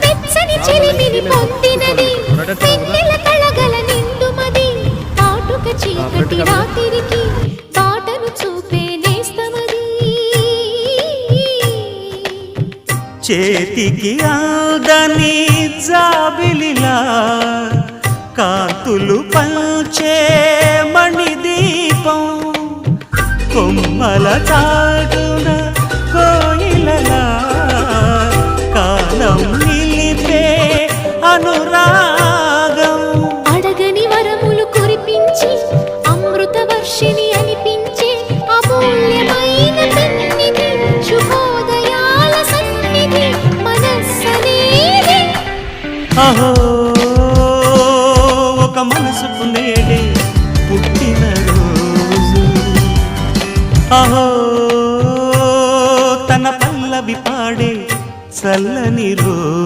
వెచ్చని చెలిమిని పొందినది వెన్నెల కళగల నిండుమది కాటుక చీకటి రాత్రికి బాటను చూపే నేస్తమది చేతికి అందని జాబిలిలా కాంతులు పంచే మణిదీపం కొమ్మల చాటున కోయిలలా కాలం నిలిపే అనురాగం అడగని వరములు కురిపించి అమృత వర్షిని అనిపించే అమూల్యమైన సన్నిధి శుభోదయాల సన్నిధి మనస్సనేది అహో ఒక మనసుకు నేడే పుట్టిన రోజు అహో తన పల్లవి పాడే చల్లని రోజు